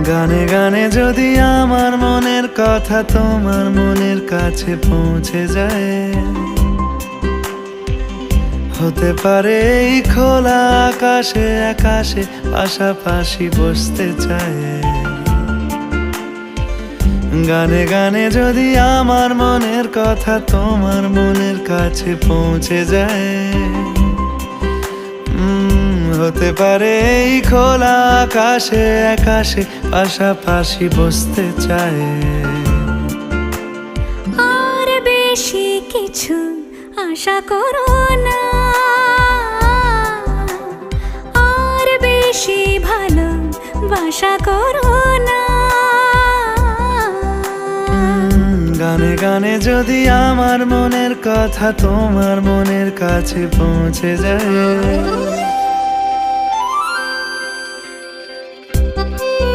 গানে গানে যদি আমার মনের কথা তোমার মনের কাছে পৌঁছে যায়, হতে পারে এই খোলা আকাশে আকাশে পাশাপাশি বসতে চায়। গানে গানে যদি আমার মনের কথা তোমার মনের কাছে পৌঁছে যায়, হতে পারে এই খোলা আকাশে আকাশে পাশাপাশি বসতে চায়। আর বেশি কিছু আশা করো না, আর বেশি ভালোবাসা করো না। গানে গানে যদি আমার মনের কথা তোমার মনের কাছে পৌঁছে যায়,